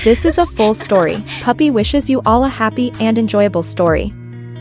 This is a full story. Puppy wishes you all a happy and enjoyable story.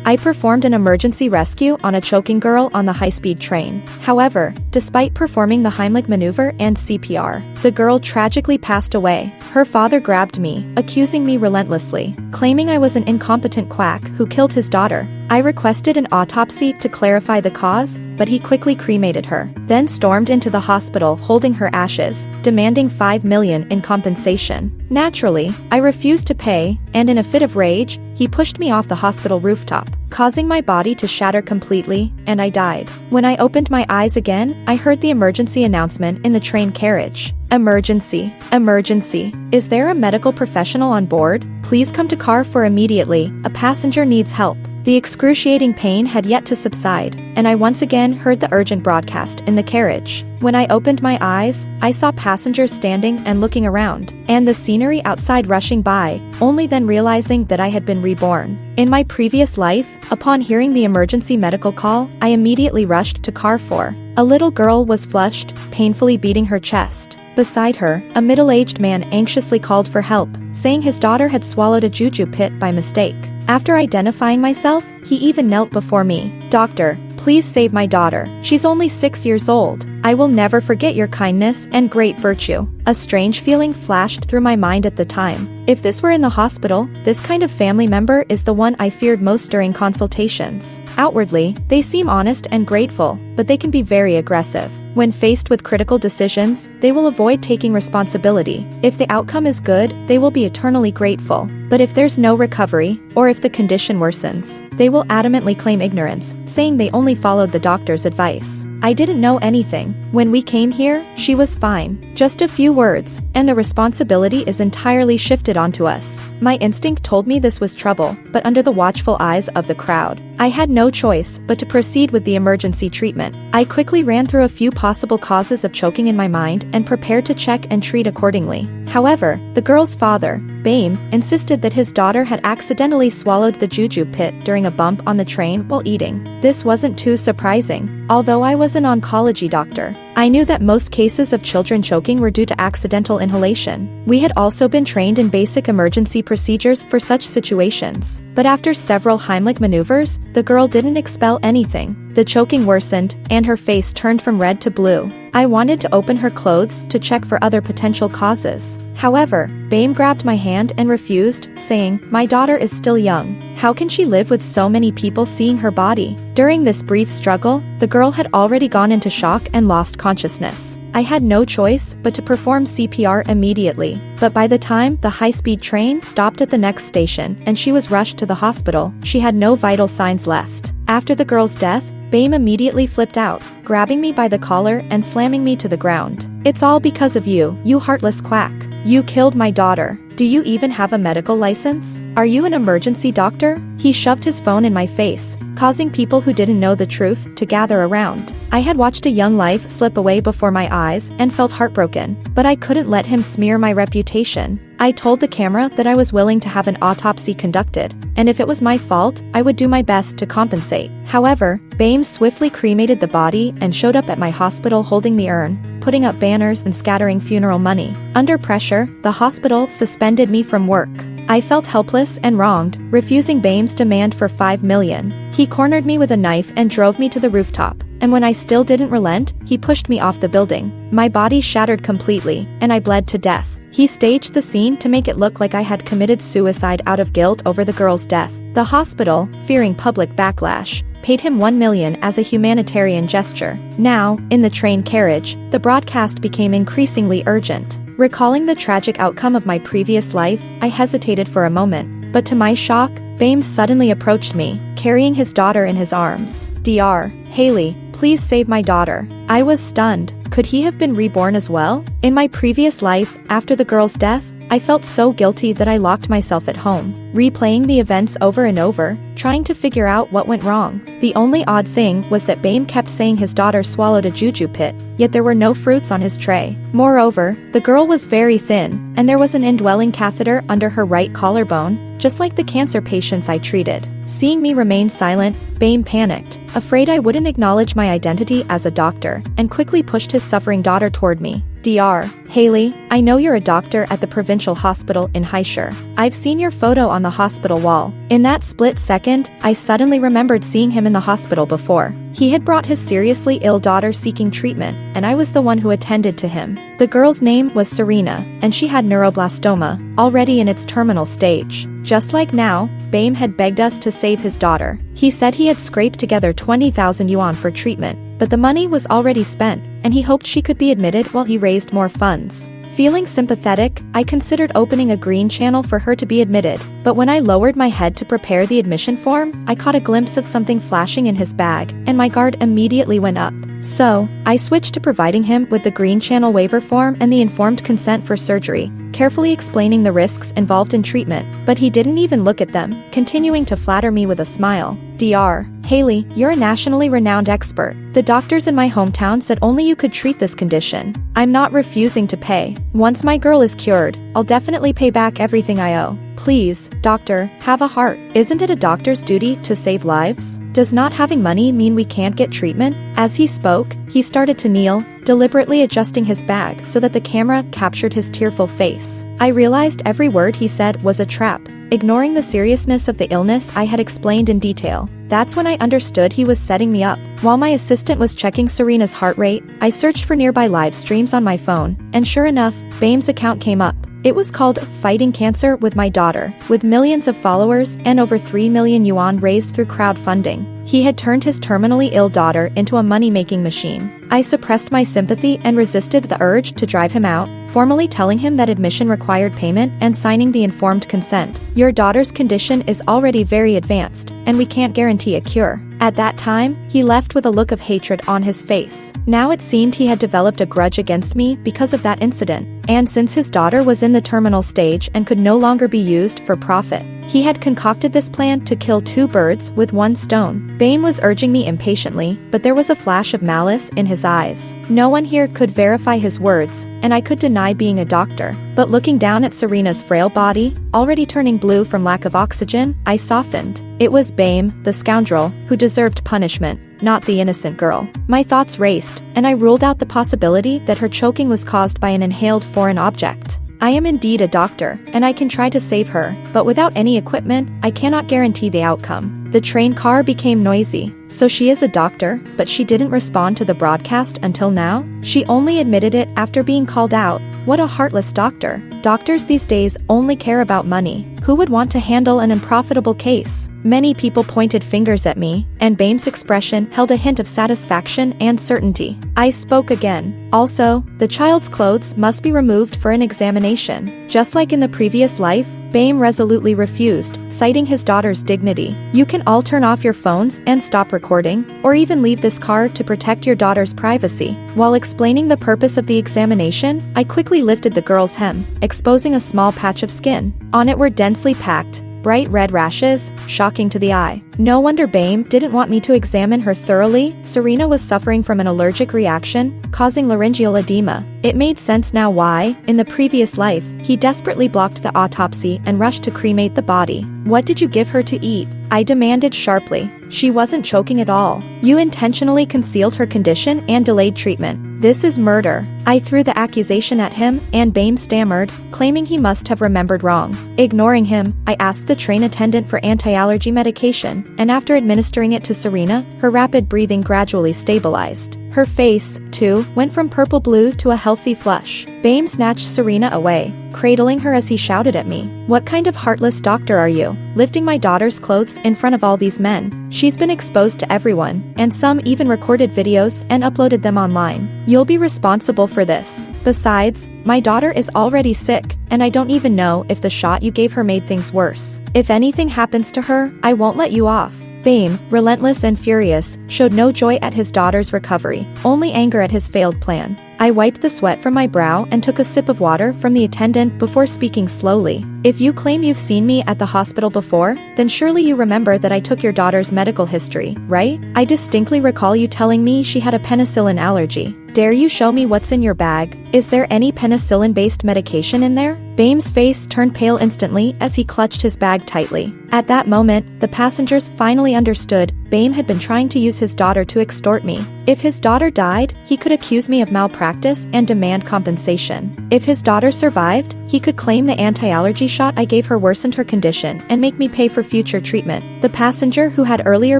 I performed an emergency rescue on a choking girl on the high-speed train. However, despite performing the Heimlich maneuver and CPR, the girl tragically passed away. Her father grabbed me, accusing me relentlessly, claiming I was an incompetent quack who killed his daughter. I requested an autopsy to clarify the cause, but he quickly cremated her, then stormed into the hospital holding her ashes, demanding $5 million in compensation. Naturally, I refused to pay, and in a fit of rage, he pushed me off the hospital rooftop, causing my body to shatter completely, and I died. When I opened my eyes again, I heard the emergency announcement in the train carriage. Emergency. Emergency. Is there a medical professional on board? Please come to car for immediately, a passenger needs help. The excruciating pain had yet to subside, and I once again heard the urgent broadcast in the carriage. When I opened my eyes, I saw passengers standing and looking around, and the scenery outside rushing by, only then realizing that I had been reborn. In my previous life, upon hearing the emergency medical call, I immediately rushed to car 4. A little girl was flushed, painfully beating her chest. Beside her, a middle-aged man anxiously called for help, saying his daughter had swallowed a juju pit by mistake. After identifying myself, he even knelt before me. "Doctor, please save my daughter. She's only 6 years old. I will never forget your kindness and great virtue." A strange feeling flashed through my mind at the time. If this were in the hospital, this kind of family member is the one I feared most during consultations. Outwardly, they seem honest and grateful, but they can be very aggressive. When faced with critical decisions, they will avoid taking responsibility. If the outcome is good, they will be eternally grateful. But if there's no recovery, or if the condition worsens, they will adamantly claim ignorance, saying they only followed the doctor's advice. I didn't know anything. When we came here, she was fine. Just a few words, and the responsibility is entirely shifted onto us. My instinct told me this was trouble, but under the watchful eyes of the crowd, I had no choice but to proceed with the emergency treatment. I quickly ran through a few possible causes of choking in my mind and prepared to check and treat accordingly. However, the girl's father, Bame, insisted that his daughter had accidentally swallowed the juju pit during a bump on the train while eating. This wasn't too surprising. Although I was an oncology doctor, I knew that most cases of children choking were due to accidental inhalation. We had also been trained in basic emergency procedures for such situations. But after several Heimlich maneuvers, the girl didn't expel anything. The choking worsened, and her face turned from red to blue. I wanted to open her clothes to check for other potential causes. However, Bame grabbed my hand and refused, saying, "My daughter is still young. How can she live with so many people seeing her body?" During this brief struggle, the girl had already gone into shock and lost consciousness. I had no choice but to perform CPR immediately. But by the time the high-speed train stopped at the next station and she was rushed to the hospital, she had no vital signs left. After the girl's death, Bame immediately flipped out, grabbing me by the collar and slamming me to the ground. "It's all because of you, you heartless quack. You killed my daughter. Do you even have a medical license? Are you an emergency doctor?" He shoved his phone in my face, causing people who didn't know the truth to gather around. I had watched a young life slip away before my eyes and felt heartbroken, but I couldn't let him smear my reputation. I told the camera that I was willing to have an autopsy conducted, and if it was my fault, I would do my best to compensate. However, Bame swiftly cremated the body and showed up at my hospital holding the urn, putting up banners and scattering funeral money. Under pressure, the hospital suspended me from work. I felt helpless and wronged, refusing Bame's demand for $5 million. He cornered me with a knife and drove me to the rooftop, and when I still didn't relent, he pushed me off the building. My body shattered completely, and I bled to death. He staged the scene to make it look like I had committed suicide out of guilt over the girl's death. The hospital, fearing public backlash, paid him $1 million as a humanitarian gesture. Now, in the train carriage, the broadcast became increasingly urgent. Recalling the tragic outcome of my previous life, I hesitated for a moment, but to my shock, Bame suddenly approached me, carrying his daughter in his arms. "Dr. Haley, please save my daughter." I was stunned. Could he have been reborn as well? In my previous life, after the girl's death, I felt so guilty that I locked myself at home, replaying the events over and over, trying to figure out what went wrong. The only odd thing was that Bame kept saying his daughter swallowed a juju pit, yet there were no fruits on his tray. Moreover, the girl was very thin, and there was an indwelling catheter under her right collarbone, just like the cancer patients I treated. Seeing me remain silent, Bame panicked, afraid I wouldn't acknowledge my identity as a doctor, and quickly pushed his suffering daughter toward me. Dr. Haley, I know you're a doctor at the provincial hospital in Heimlich. I've seen your photo on the hospital wall. In that split second, I suddenly remembered seeing him in the hospital before. He had brought his seriously ill daughter seeking treatment, and I was the one who attended to him. The girl's name was Serena, and she had neuroblastoma, already in its terminal stage. Just like now, Baim had begged us to save his daughter. He said he had scraped together 20,000 yuan for treatment, but the money was already spent, and he hoped she could be admitted while he raised more funds. Feeling sympathetic, I considered opening a green channel for her to be admitted, but when I lowered my head to prepare the admission form, I caught a glimpse of something flashing in his bag, and my guard immediately went up. So, I switched to providing him with the green channel waiver form and the informed consent for surgery, carefully explaining the risks involved in treatment, but he didn't even look at them, continuing to flatter me with a smile. Dr. Haley, you're a nationally renowned expert. The doctors in my hometown said only you could treat this condition. I'm not refusing to pay. Once my girl is cured, I'll definitely pay back everything I owe. Please, doctor, have a heart. Isn't it a doctor's duty to save lives? Does not having money mean we can't get treatment? As he spoke, he started to kneel, deliberately adjusting his bag so that the camera captured his tearful face. I realized every word he said was a trap. Ignoring the seriousness of the illness I had explained in detail, that's when I understood he was setting me up. While my assistant was checking Serena's heart rate, I searched for nearby live streams on my phone, and sure enough, Baim's account came up. It was called Fighting Cancer with My Daughter, with millions of followers and over 3 million yuan raised through crowdfunding. He had turned his terminally ill daughter into a money-making machine. I suppressed my sympathy and resisted the urge to drive him out, formally telling him that admission required payment and signing the informed consent. Your daughter's condition is already very advanced, and we can't guarantee a cure. At that time, he left with a look of hatred on his face. Now it seemed he had developed a grudge against me because of that incident. And since his daughter was in the terminal stage and could no longer be used for profit, he had concocted this plan to kill two birds with one stone. Baim was urging me impatiently, but there was a flash of malice in his eyes. No one here could verify his words, and I could deny being a doctor. But looking down at Serena's frail body, already turning blue from lack of oxygen, I softened. It was Baim, the scoundrel, who deserved punishment, not the innocent girl. My thoughts raced, and I ruled out the possibility that her choking was caused by an inhaled foreign object. I am indeed a doctor, and I can try to save her, but without any equipment, I cannot guarantee the outcome. The train car became noisy. So she is a doctor, but she didn't respond to the broadcast until now? She only admitted it after being called out. What a heartless doctor. Doctors these days only care about money. Who would want to handle an unprofitable case? Many people pointed fingers at me, and Baim's expression held a hint of satisfaction and certainty. I spoke again. Also, the child's clothes must be removed for an examination. Just like in the previous life, Baim resolutely refused, citing his daughter's dignity. You can all turn off your phones and stop recording, or even leave this car to protect your daughter's privacy. While explaining the purpose of the examination, I quickly lifted the girl's hem, exposing a small patch of skin. On it were densely packed, bright red rashes, shocking to the eye. No wonder Baim didn't want me to examine her thoroughly. Serena was suffering from an allergic reaction, causing laryngeal edema. It made sense now why, in the previous life, he desperately blocked the autopsy and rushed to cremate the body. What did you give her to eat? I demanded sharply. She wasn't choking at all. You intentionally concealed her condition and delayed treatment. This is murder. I threw the accusation at him, and Baim stammered, claiming he must have remembered wrong. Ignoring him, I asked the train attendant for anti-allergy medication, and after administering it to Serena, her rapid breathing gradually stabilized. Her face, too, went from purple-blue to a healthy flush. Baim snatched Serena away, cradling her as he shouted at me. What kind of heartless doctor are you, lifting my daughter's clothes in front of all these men? She's been exposed to everyone, and some even recorded videos and uploaded them online. You'll be responsible for this. Besides, my daughter is already sick, and I don't even know if the shot you gave her made things worse. If anything happens to her, I won't let you off. Baim, relentless and furious, showed no joy at his daughter's recovery, only anger at his failed plan. I wiped the sweat from my brow and took a sip of water from the attendant before speaking slowly. If you claim you've seen me at the hospital before, then surely you remember that I took your daughter's medical history, right? I distinctly recall you telling me she had a penicillin allergy. Dare you show me what's in your bag? Is there any penicillin-based medication in there? Bame's face turned pale instantly as he clutched his bag tightly. At that moment, the passengers finally understood Bame had been trying to use his daughter to extort me. If his daughter died, he could accuse me of malpractice and demand compensation. If his daughter survived, he could claim the anti-allergy shot I gave her worsened her condition and make me pay for future treatment. The passenger who had earlier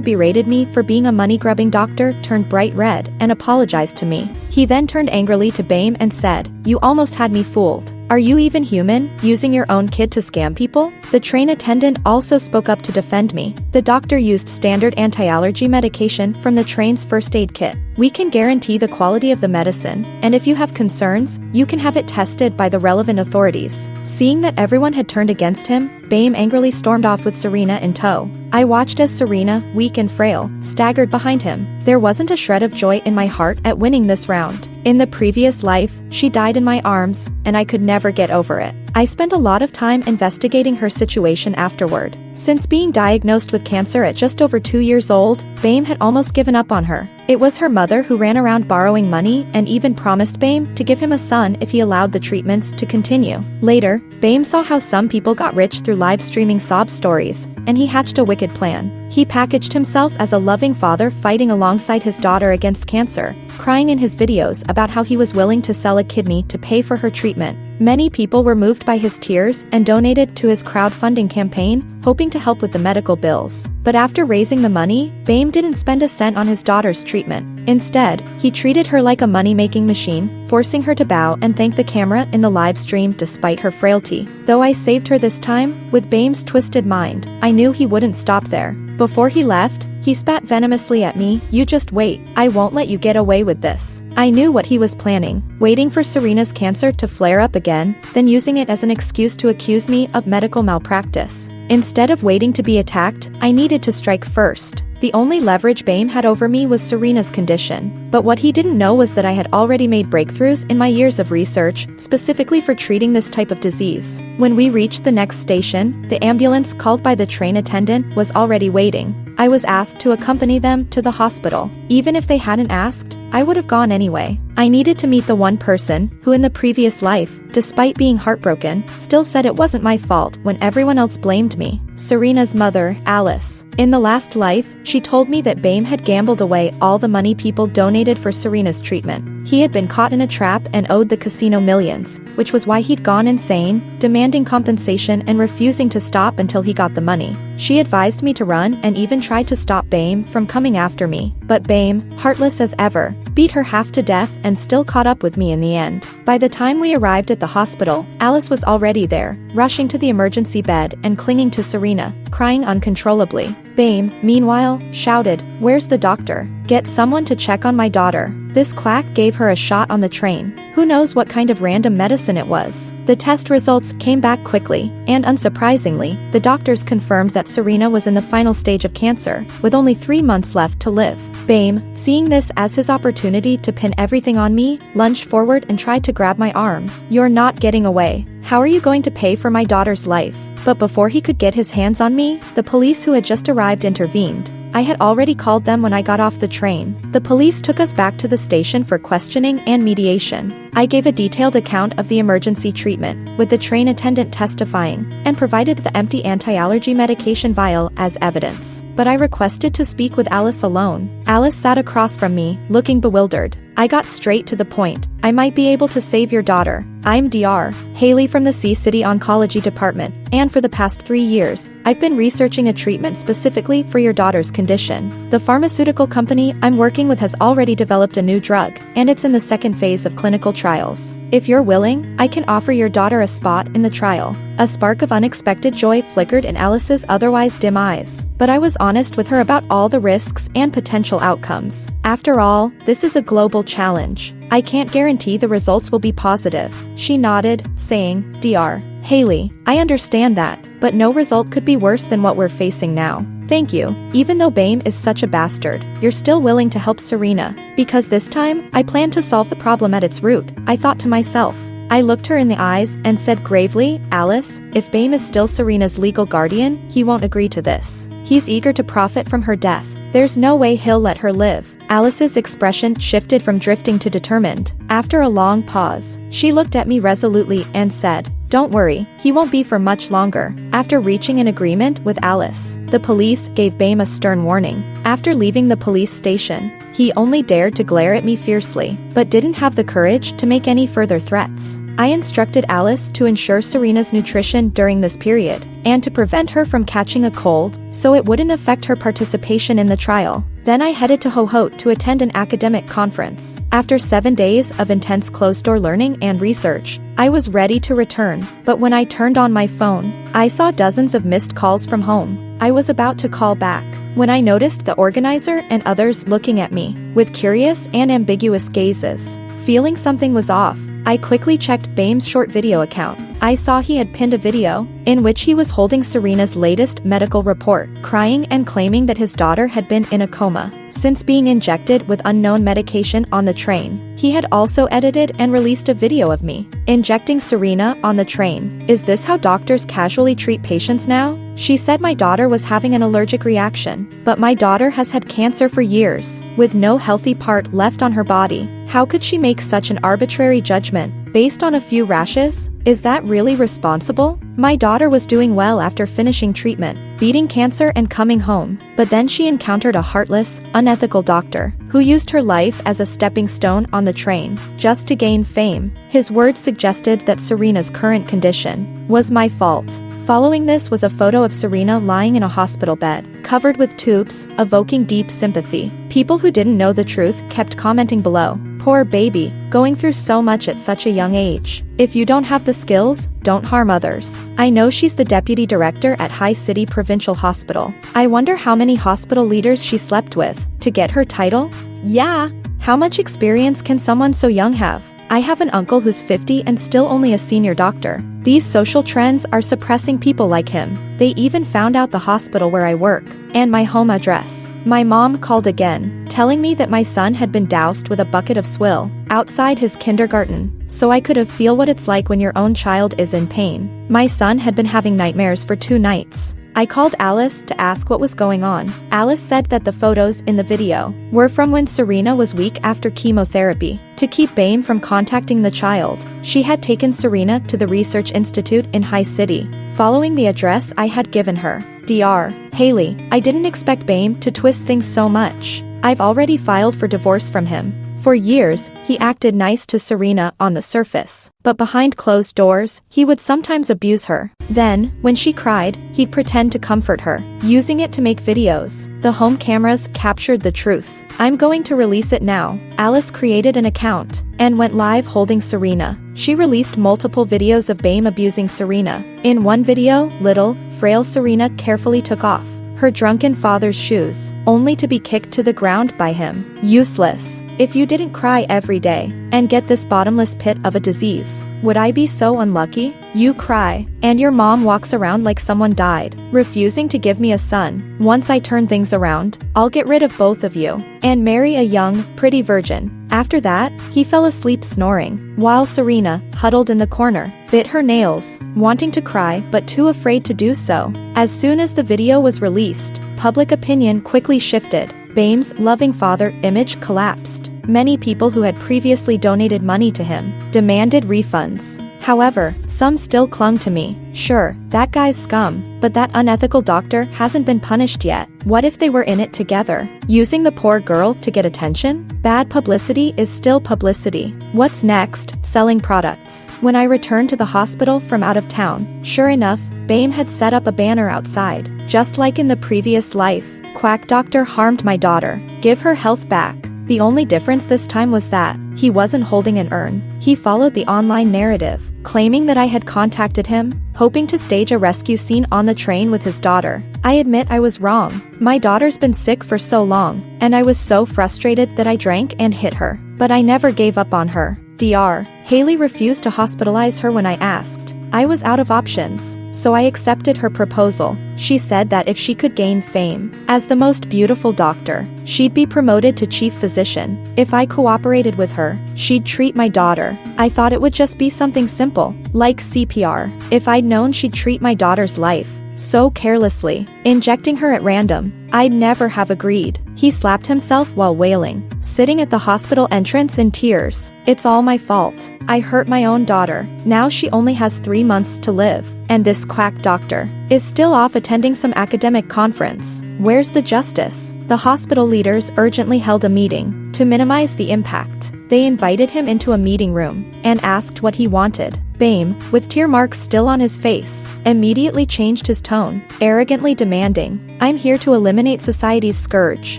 berated me for being a money-grubbing doctor turned bright red and apologized to me. He then turned angrily to Bame and said, "You almost had me fooled. Are you even human, using your own kid to scam people?" The train attendant also spoke up to defend me. The doctor used standard anti-allergy medication from the train's first aid kit. We can guarantee the quality of the medicine, and if you have concerns, you can have it tested by the relevant authorities. Seeing that everyone had turned against him, Bame angrily stormed off with Serena in tow. I watched as Serena, weak and frail, staggered behind him. There wasn't a shred of joy in my heart at winning this round. In the previous life, she died in my arms, and I could never get over it. I spent a lot of time investigating her situation afterward. Since being diagnosed with cancer at just over 2 years old, Bame had almost given up on her. It was her mother who ran around borrowing money and even promised Bame to give him a son if he allowed the treatments to continue. Later, Bame saw how some people got rich through live streaming sob stories, and he hatched a wicked plan. He packaged himself as a loving father fighting alongside his daughter against cancer, crying in his videos about how he was willing to sell a kidney to pay for her treatment. Many people were moved by his tears and donated to his crowdfunding campaign, hoping to help with the medical bills. But after raising the money, Bame didn't spend a cent on his daughter's treatment. Instead, he treated her like a money-making machine, forcing her to bow and thank the camera in the live stream despite her frailty. Though I saved her this time, with Bame's twisted mind, I knew he wouldn't stop there. Before he left, he spat venomously at me. "You just wait. I won't let you get away with this." I knew what he was planning, waiting for Serena's cancer to flare up again, then using it as an excuse to accuse me of medical malpractice. Instead of waiting to be attacked, I needed to strike first. The only leverage Bame had over me was Serena's condition. But what he didn't know was that I had already made breakthroughs in my years of research, specifically for treating this type of disease. When we reached the next station, the ambulance called by the train attendant was already waiting. I was asked to accompany them to the hospital. Even if they hadn't asked, I would have gone anyway. I needed to meet the one person who in the previous life, despite being heartbroken, still said it wasn't my fault when everyone else blamed me. Serena's mother, Alice. In the last life, she told me that Bame had gambled away all the money people donated for Serena's treatment. He had been caught in a trap and owed the casino millions, which was why he'd gone insane, demanding compensation and refusing to stop until he got the money. She advised me to run and even tried to stop Bame from coming after me, but Bame, heartless as ever, beat her half to death and still caught up with me in the end. By the time we arrived at the hospital, Alice was already there, rushing to the emergency bed and clinging to Serena, crying uncontrollably. Bame, meanwhile, shouted, "Where's the doctor? Get someone to check on my daughter." This quack gave her a shot on the train. Who knows what kind of random medicine it was. The test results came back quickly, and unsurprisingly, the doctors confirmed that Serena was in the final stage of cancer, with only 3 months left to live. Bame, seeing this as his opportunity to pin everything on me, lunged forward and tried to grab my arm. "You're not getting away. How are you going to pay for my daughter's life?" But before he could get his hands on me, the police who had just arrived intervened. I had already called them when I got off the train. The police took us back to the station for questioning and mediation. I gave a detailed account of the emergency treatment, with the train attendant testifying, and provided the empty anti-allergy medication vial as evidence. But I requested to speak with Alice alone. Alice sat across from me, looking bewildered. I got straight to the point. "I might be able to save your daughter. I'm Dr. Haley from the C-City Oncology Department, and for the past 3 years, I've been researching a treatment specifically for your daughter's condition. The pharmaceutical company I'm working with has already developed a new drug, and it's in the second phase of clinical trials. If you're willing, I can offer your daughter a spot in the trial." A spark of unexpected joy flickered in Alice's otherwise dim eyes, but I was honest with her about all the risks and potential outcomes. After all, this is a global challenge. I can't guarantee the results will be positive. She nodded, saying, "Dr. Haley, I understand that, but no result could be worse than what we're facing now. Thank you. Even though Bame is such a bastard, you're still willing to help Serena. Because this time, I plan to solve the problem at its root," I thought to myself. I looked her in the eyes and said gravely, "Alice, if Bame is still Serena's legal guardian, he won't agree to this. He's eager to profit from her death. There's no way he'll let her live. Alice's expression shifted from drifting to determined. After a long pause, she looked at me resolutely and said, "Don't worry, he won't be for much longer." After reaching an agreement with Alice, the police gave Bame a stern warning. After leaving the police station, he only dared to glare at me fiercely, but didn't have the courage to make any further threats. I instructed Alice to ensure Serena's nutrition during this period, and to prevent her from catching a cold, so it wouldn't affect her participation in the trial. Then I headed to Hohhot to attend an academic conference. After 7 days of intense closed-door learning and research, I was ready to return, but when I turned on my phone, I saw dozens of missed calls from home. I was about to call back when I noticed the organizer and others looking at me with curious and ambiguous gazes. Feeling something was off, I quickly checked Bame's short video account. I saw he had pinned a video in which he was holding Serena's latest medical report, crying and claiming that his daughter had been in a coma since being injected with unknown medication on the train. He had also edited and released a video of me injecting Serena on the train. "Is this how doctors casually treat patients now? She said my daughter was having an allergic reaction, but my daughter has had cancer for years, with no healthy part left on her body. How could she make such an arbitrary judgment based on a few rashes? Is that really responsible? My daughter was doing well after finishing treatment, beating cancer and coming home, but then she encountered a heartless, unethical doctor who used her life as a stepping stone on the train just to gain fame." His words suggested that Serena's current condition was my fault. Following this was a photo of Serena lying in a hospital bed, covered with tubes, evoking deep sympathy. People who didn't know the truth kept commenting below, "Poor baby, going through so much at such a young age. If you don't have the skills, don't harm others." I know she's the deputy director at High City Provincial Hospital. I wonder how many hospital leaders she slept with to get her title? Yeah. How much experience can someone so young have? I have an uncle who's 50 and still only a senior doctor. These social trends are suppressing people like him. They even found out the hospital where I work and my home address. My mom called again, telling me that my son had been doused with a bucket of swill outside his kindergarten, so I could have feel what it's like when your own child is in pain. My son had been having nightmares for 2 nights. I called Alice to ask what was going on. Alice said that the photos in the video were from when Serena was weak after chemotherapy. To keep Bame from contacting the child, she had taken Serena to the Research Institute in High City, following the address I had given her. Dr. Haley, I didn't expect Bame to twist things so much. I've already filed for divorce from him. For years, he acted nice to Serena on the surface, but behind closed doors, he would sometimes abuse her. Then, when she cried, he'd pretend to comfort her, using it to make videos. The home cameras captured the truth. I'm going to release it now. Alice created an account and went live holding Serena. She released multiple videos of Bame abusing Serena. In one video, little, frail Serena carefully took off her drunken father's shoes, only to be kicked to the ground by him. Useless. If you didn't cry every day and get this bottomless pit of a disease, would I be so unlucky? You cry, and your mom walks around like someone died, refusing to give me a son. Once I turn things around, I'll get rid of both of you and marry a young, pretty virgin. After that, he fell asleep snoring, while Serena, huddled in the corner, bit her nails, wanting to cry but too afraid to do so. As soon as the video was released, public opinion quickly shifted. Bame's loving father image collapsed. Many people who had previously donated money to him demanded refunds. However, some still clung to me. Sure, that guy's scum, but that unethical doctor hasn't been punished yet. What if they were in it together, using the poor girl to get attention? Bad publicity is still publicity. What's next? Selling products. When I returned to the hospital from out of town, sure enough, Bame had set up a banner outside. Just like in the previous life, quack doctor harmed my daughter. Give her health back. The only difference this time was that he wasn't holding an urn. He followed the online narrative, claiming that I had contacted him, hoping to stage a rescue scene on the train with his daughter. I admit I was wrong. My daughter's been sick for so long, and I was so frustrated that I drank and hit her. But I never gave up on her. Dr. Haley refused to hospitalize her when I asked. I was out of options. so I accepted her proposal. She said that if she could gain fame as the most beautiful doctor, she'd be promoted to chief physician. If I cooperated with her, she'd treat my daughter. I thought it would just be something simple, like CPR. If I'd known she'd treat my daughter's life so carelessly, injecting her at random, I'd never have agreed. He slapped himself while wailing, sitting at the hospital entrance in tears. It's all my fault. I hurt my own daughter. Now she only has 3 months to live, and this quack doctor is still off attending some academic conference. Where's the justice? The hospital leaders urgently held a meeting to minimize the impact. They invited him into a meeting room and asked what he wanted. Bame, with tear marks still on his face, immediately changed his tone, arrogantly demanding, "I'm here to eliminate society's scourge.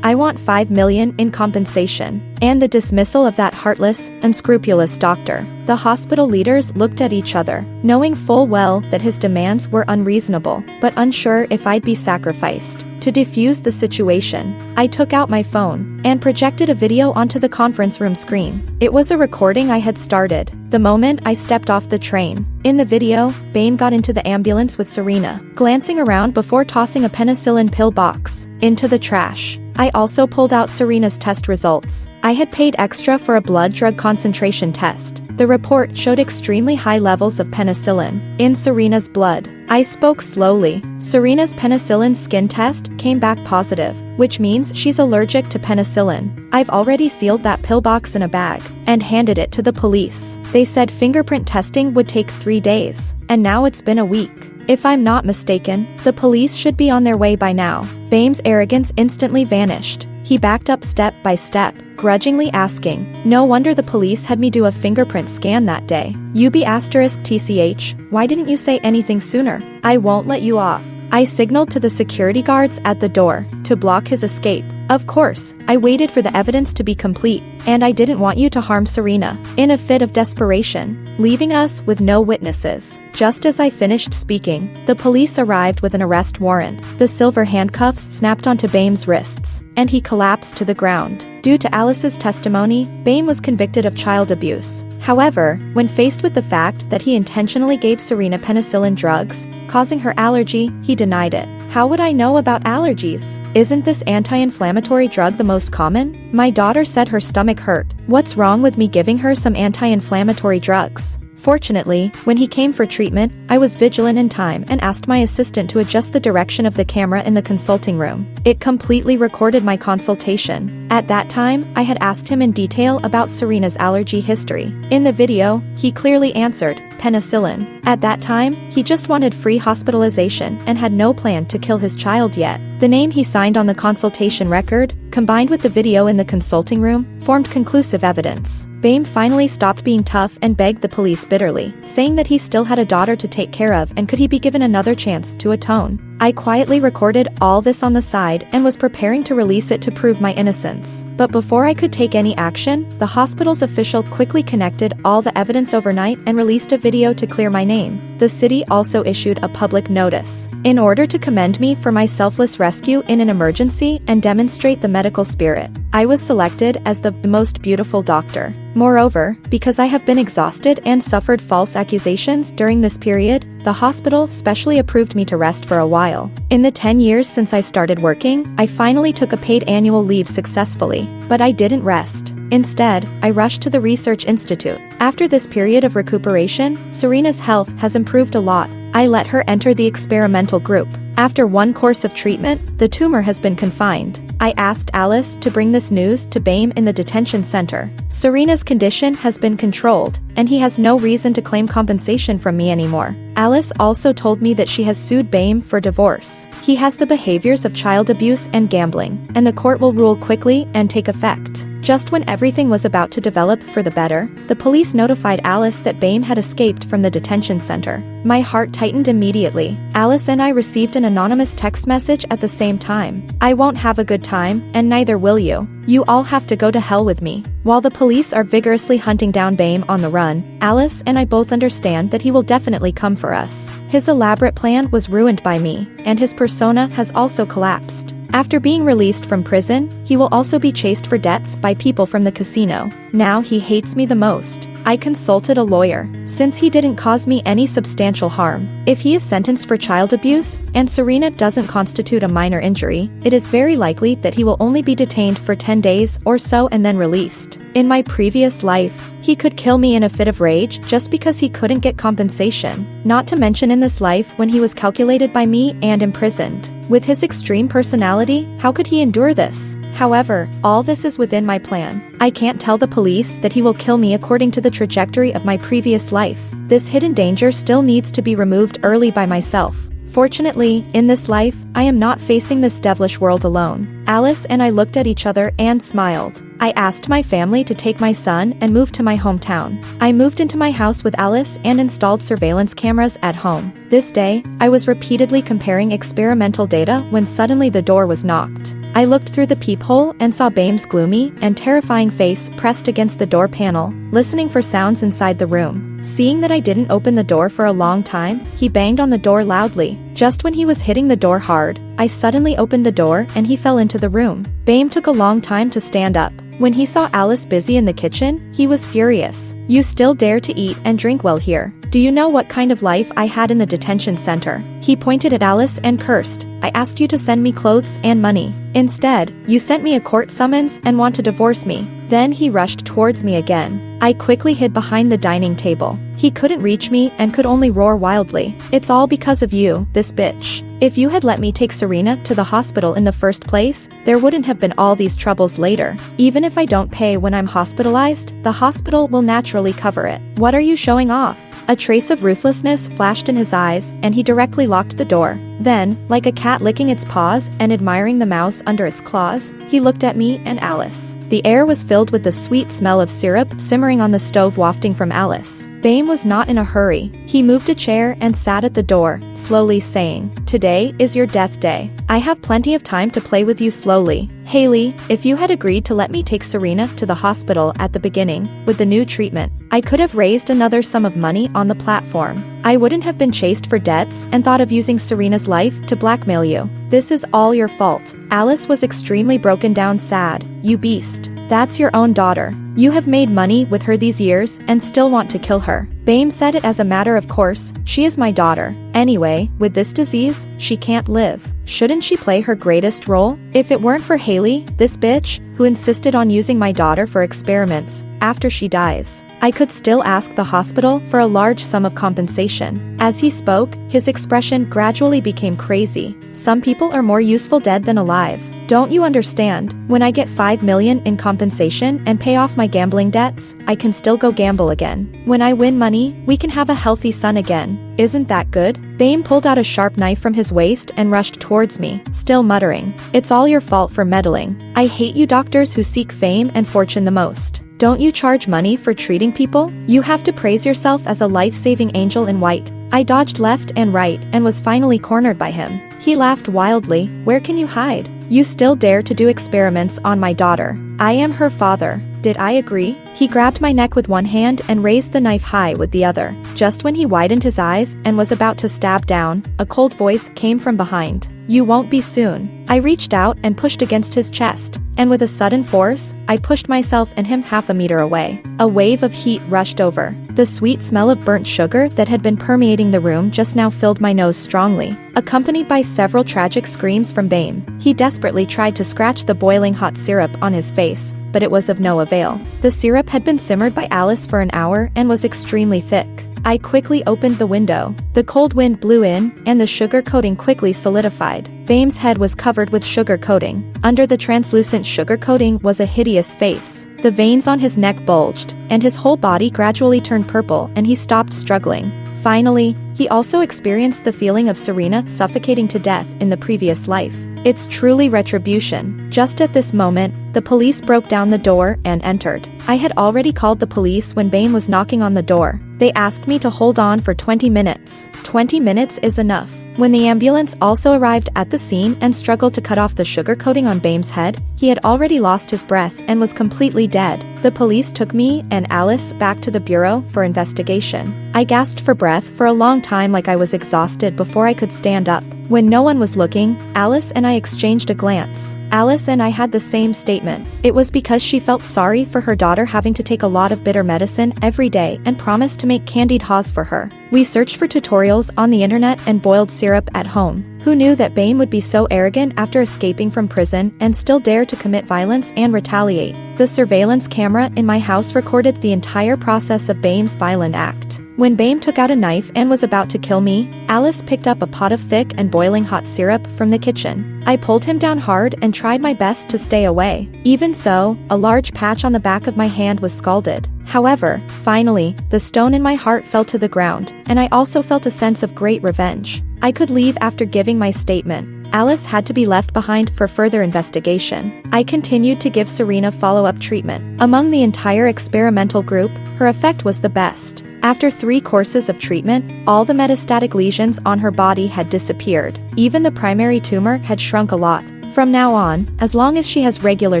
I want $5 million in compensation, and the dismissal of that heartless, unscrupulous doctor." The hospital leaders looked at each other, knowing full well that his demands were unreasonable, but unsure if I'd be sacrificed. To defuse the situation, I took out my phone and projected a video onto the conference room screen. It was a recording I had started the moment I stepped off the train. In the video, Bame got into the ambulance with Serena, glancing around before tossing a penicillin pill box into the trash. I also pulled out Serena's test results. I had paid extra for a blood drug concentration test. The report showed extremely high levels of penicillin in Serena's blood. I spoke slowly. Serena's penicillin skin test came back positive, which means she's allergic to penicillin. I've already sealed that pill box in a bag and handed it to the police. They said fingerprint testing would take 3 days, and now it's been a week. If I'm not mistaken, the police should be on their way by now. Bame's arrogance instantly vanished. He backed up step by step, grudgingly asking, "No wonder the police had me do a fingerprint scan that day. UB*TCH, why didn't you say anything sooner? I won't let you off." I signaled to the security guards at the door to block his escape. Of course, I waited for the evidence to be complete, and I didn't want you to harm Serena. In a fit of desperation, leaving us with no witnesses. Just as I finished speaking, the police arrived with an arrest warrant. The silver handcuffs snapped onto Bame's wrists, and he collapsed to the ground. Due to Alice's testimony, Bame was convicted of child abuse. However, when faced with the fact that he intentionally gave Serena penicillin drugs, causing her allergy, he denied it. How would I know about allergies? Isn't this anti-inflammatory drug the most common? My daughter said her stomach hurt. What's wrong with me giving her some anti-inflammatory drugs? Fortunately, when he came for treatment, I was vigilant in time and asked my assistant to adjust the direction of the camera in the consulting room. It completely recorded my consultation. At that time, I had asked him in detail about Serena's allergy history. In the video, he clearly answered, penicillin. At that time, he just wanted free hospitalization and had no plan to kill his child yet. The name he signed on the consultation record, combined with the video in the consulting room, formed conclusive evidence. Bame finally stopped being tough and begged the police bitterly, saying that he still had a daughter to take care of and could he be given another chance to atone. I quietly recorded all this on the side and was preparing to release it to prove my innocence. But before I could take any action, the hospital's official quickly connected all the evidence overnight and released a video to clear my name. The city also issued a public notice in order to commend me for my selfless rescue in an emergency and demonstrate the medical spirit. I was selected as the most beautiful doctor. Moreover, because I have been exhausted and suffered false accusations during this period, the hospital specially approved me to rest for a while. In the 10 years since I started working, I finally took a paid annual leave successfully. But I didn't rest. Instead, I rushed to the research institute. After this period of recuperation, Serena's health has improved a lot. I let her enter the experimental group. After one course of treatment, the tumor has been confined. I asked Alice to bring this news to Bame in the detention center. Serena's condition has been controlled, and he has no reason to claim compensation from me anymore. Alice also told me that she has sued Bame for divorce. He has the behaviors of child abuse and gambling, and the court will rule quickly and take effect. Just when everything was about to develop for the better, the police notified Alice that Bame had escaped from the detention center. My heart tightened immediately. Alice and I received an anonymous text message at the same time. "I won't have a good time, and neither will you. You all have to go to hell with me." While the police are vigorously hunting down Bame on the run, Alice and I both understand that he will definitely come for us. His elaborate plan was ruined by me, and his persona has also collapsed. After being released from prison, he will also be chased for debts by people from the casino. Now he hates me the most. I consulted a lawyer, since he didn't cause me any substantial harm. If he is sentenced for child abuse, and Serena doesn't constitute a minor injury, it is very likely that he will only be detained for 10 days or so and then released. In my previous life, he could kill me in a fit of rage just because he couldn't get compensation, not to mention in this life when he was calculated by me and imprisoned. With his extreme personality, how could he endure this? However, all this is within my plan. I can't tell the police that he will kill me according to the trajectory of my previous life. This hidden danger still needs to be removed early by myself. Fortunately, in this life, I am not facing this devilish world alone. Alice and I looked at each other and smiled. I asked my family to take my son and move to my hometown. I moved into my house with Alice and installed surveillance cameras at home. This day, I was repeatedly comparing experimental data when suddenly the door was knocked. I looked through the peephole and saw Bame's gloomy and terrifying face pressed against the door panel, listening for sounds inside the room. Seeing that I didn't open the door for a long time, he banged on the door loudly. Just when he was hitting the door hard, I suddenly opened the door and he fell into the room. Bame took a long time to stand up. When he saw Alice busy in the kitchen, he was furious. "You still dare to eat and drink well here. Do you know what kind of life I had in the detention center?" He pointed at Alice and cursed. "I asked you to send me clothes and money. Instead, you sent me a court summons and want to divorce me." Then he rushed towards me again. I quickly hid behind the dining table. He couldn't reach me and could only roar wildly. "It's all because of you, this bitch. If you had let me take Serena to the hospital in the first place, there wouldn't have been all these troubles later. Even if I don't pay when I'm hospitalized, the hospital will naturally cover it. What are you showing off?" A trace of ruthlessness flashed in his eyes, and he directly locked the door. Then, like a cat licking its paws and admiring the mouse under its claws, he looked at me and Alice. The air was filled with the sweet smell of syrup simmering on the stove wafting from Alice. Bame was not in a hurry. He moved a chair and sat at the door, slowly saying, "Today is your death day. I have plenty of time to play with you slowly. Haley, if you had agreed to let me take Serena to the hospital at the beginning, with the new treatment, I could have raised another sum of money on the platform. I wouldn't have been chased for debts and thought of using Serena's life to blackmail you. This is all your fault." Alice was extremely broken down sad. "You beast. That's your own daughter. You have made money with her these years and still want to kill her." Bame said it as a matter of course. "She is my daughter. Anyway, with this disease, she can't live. Shouldn't she play her greatest role? If it weren't for Haley, this bitch, who insisted on using my daughter for experiments, after she dies, I could still ask the hospital for a large sum of compensation." As he spoke, his expression gradually became crazy. "Some people are more useful dead than alive. Don't you understand? When I get 5 million in compensation and pay off my gambling debts, I can still go gamble again. When I win money, we can have a healthy son again. Isn't that good?" Bame pulled out a sharp knife from his waist and rushed towards me, still muttering, "It's all your fault for meddling. I hate you doctors who seek fame and fortune the most. Don't you charge money for treating people? You have to praise yourself as a life-saving angel in white." I dodged left and right and was finally cornered by him. He laughed wildly. "Where can you hide? You still dare to do experiments on my daughter. I am her father. Did I agree?" He grabbed my neck with one hand and raised the knife high with the other. Just when he widened his eyes and was about to stab down, a cold voice came from behind. "You won't be soon." I reached out and pushed against his chest, and with a sudden force, I pushed myself and him half a meter away. A wave of heat rushed over. The sweet smell of burnt sugar that had been permeating the room just now filled my nose strongly, accompanied by several tragic screams from Bame. He desperately tried to scratch the boiling hot syrup on his face, but it was of no avail. The syrup had been simmered by Alice for an hour and was extremely thick. I quickly opened the window. The cold wind blew in, and the sugar coating quickly solidified. Bame's head was covered with sugar coating. Under the translucent sugar coating was a hideous face. The veins on his neck bulged, and his whole body gradually turned purple, and he stopped struggling. Finally, he also experienced the feeling of Serena suffocating to death in the previous life. It's truly retribution. Just at this moment, the police broke down the door and entered. I had already called the police when Bame was knocking on the door. They asked me to hold on for 20 minutes. 20 minutes is enough. When the ambulance also arrived at the scene and struggled to cut off the sugar coating on Bame's head, he had already lost his breath and was completely dead. The police took me and Alice back to the bureau for investigation. I gasped for breath for a long time like I was exhausted before I could stand up. When no one was looking, Alice and I exchanged a glance. Alice and I had the same statement. It was because she felt sorry for her daughter having to take a lot of bitter medicine every day and promised to make candied haws for her. We searched for tutorials on the internet and boiled syrup at home. Who knew that Bame would be so arrogant after escaping from prison and still dare to commit violence and retaliate? The surveillance camera in my house recorded the entire process of Bame's violent act. When Bame took out a knife and was about to kill me, Alice picked up a pot of thick and boiling hot syrup from the kitchen. I pulled him down hard and tried my best to stay away. Even so, a large patch on the back of my hand was scalded. However, finally, the stone in my heart fell to the ground, and I also felt a sense of great revenge. I could leave after giving my statement. Alice had to be left behind for further investigation. I continued to give Serena follow-up treatment. Among the entire experimental group, her effect was the best. After 3 courses of treatment, all the metastatic lesions on her body had disappeared. Even the primary tumor had shrunk a lot. From now on, as long as she has regular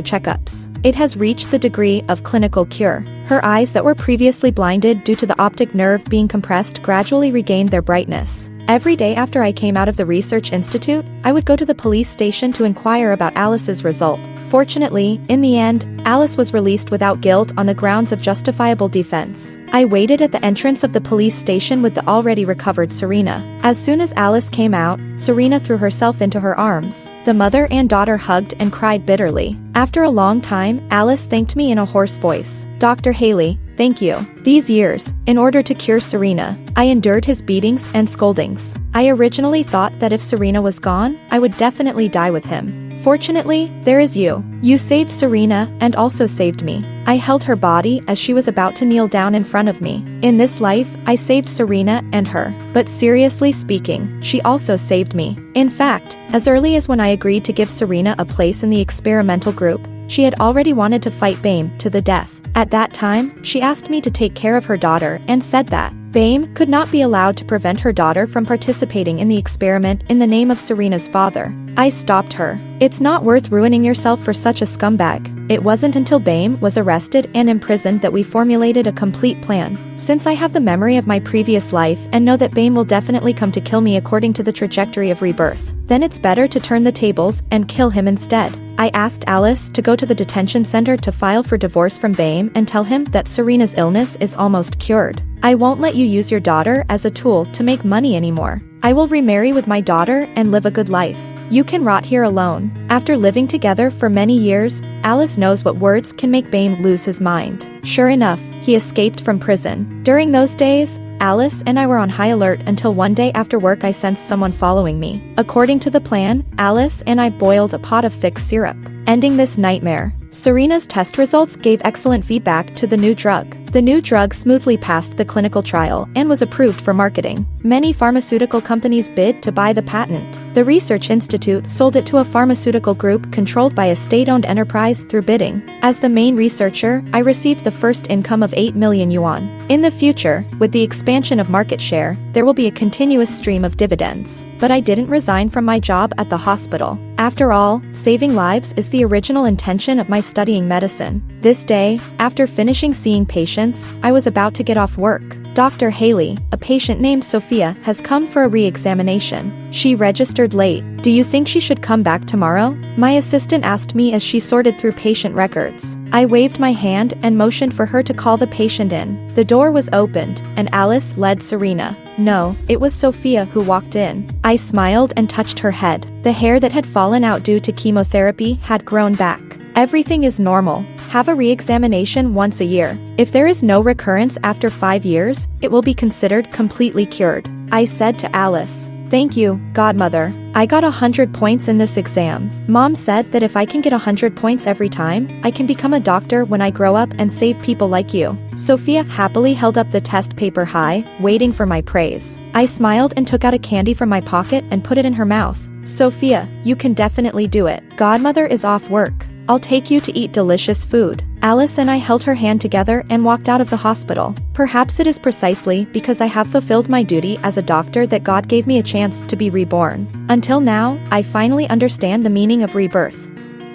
checkups, it has reached the degree of clinical cure. Her eyes that were previously blinded due to the optic nerve being compressed gradually regained their brightness. Every day after I came out of the research institute, I would go to the police station to inquire about Alice's result. Fortunately, in the end, Alice was released without guilt on the grounds of justifiable defense. I waited at the entrance of the police station with the already recovered Serena. As soon as Alice came out, Serena threw herself into her arms. The mother and daughter hugged and cried bitterly. After a long time, Alice thanked me in a hoarse voice. "Dr. Haley, thank you. These years, in order to cure Serena, I endured his beatings and scoldings. I originally thought that if Serena was gone, I would definitely die with him. Fortunately, there is you. You saved Serena and also saved me. I held her body as she was about to kneel down in front of me. In this life, I saved Serena and her. But seriously speaking, she also saved me. In fact, as early as when I agreed to give Serena a place in the experimental group, she had already wanted to fight Bame to the death. At that time, she asked me to take care of her daughter and said that Bame could not be allowed to prevent her daughter from participating in the experiment in the name of Serena's father. I stopped her. It's not worth ruining yourself for such a scumbag. It wasn't until Bame was arrested and imprisoned that we formulated a complete plan. Since I have the memory of my previous life and know that Bame will definitely come to kill me according to the trajectory of rebirth, then it's better to turn the tables and kill him instead. I asked Alice to go to the detention center to file for divorce from Bame and tell him that Serena's illness is almost cured. I won't let you use your daughter as a tool to make money anymore. I will remarry with my daughter and live a good life. You can rot here alone. After living together for many years, Alice knows what words can make Bame lose his mind. Sure enough, he escaped from prison. During those days, Alice and I were on high alert until one day after work I sensed someone following me. According to the plan, Alice and I boiled a pot of thick syrup. Ending this nightmare, Serena's test results gave excellent feedback to the new drug. The new drug smoothly passed the clinical trial and was approved for marketing. Many pharmaceutical companies bid to buy the patent. The Research Institute sold it to a pharmaceutical group controlled by a state-owned enterprise through bidding. As the main researcher, I received the first income of 8 million yuan. In the future, with the expansion of market share, there will be a continuous stream of dividends. But I didn't resign from my job at the hospital. After all, saving lives is the original intention of my studying medicine. This day, after finishing seeing patients, I was about to get off work. Dr. Haley, a patient named Sophia, has come for a re-examination. She registered late. Do you think she should come back tomorrow? My assistant asked me as she sorted through patient records. I waved my hand and motioned for her to call the patient in. The door was opened, and Alice led Serena. No, it was Sophia who walked in. I smiled and touched her head. The hair that had fallen out due to chemotherapy had grown back. Everything is normal. Have a re-examination once a year. If there is no recurrence after 5 years, it will be considered completely cured. I said to Alice. Thank you, godmother. I got 100 points in this exam. Mom said that if I can get 100 points every time, I can become a doctor when I grow up and save people like you. Sophia happily held up the test paper high, waiting for my praise. I smiled and took out a candy from my pocket and put it in her mouth. Sophia, you can definitely do it. Godmother is off work. I'll take you to eat delicious food. Alice and I held her hand together and walked out of the hospital. Perhaps it is precisely because I have fulfilled my duty as a doctor that God gave me a chance to be reborn. Until now, I finally understand the meaning of rebirth.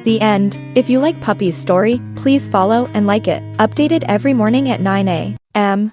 The end. If you like Puppy's story, please follow and like it. Updated every morning at 9 a.m.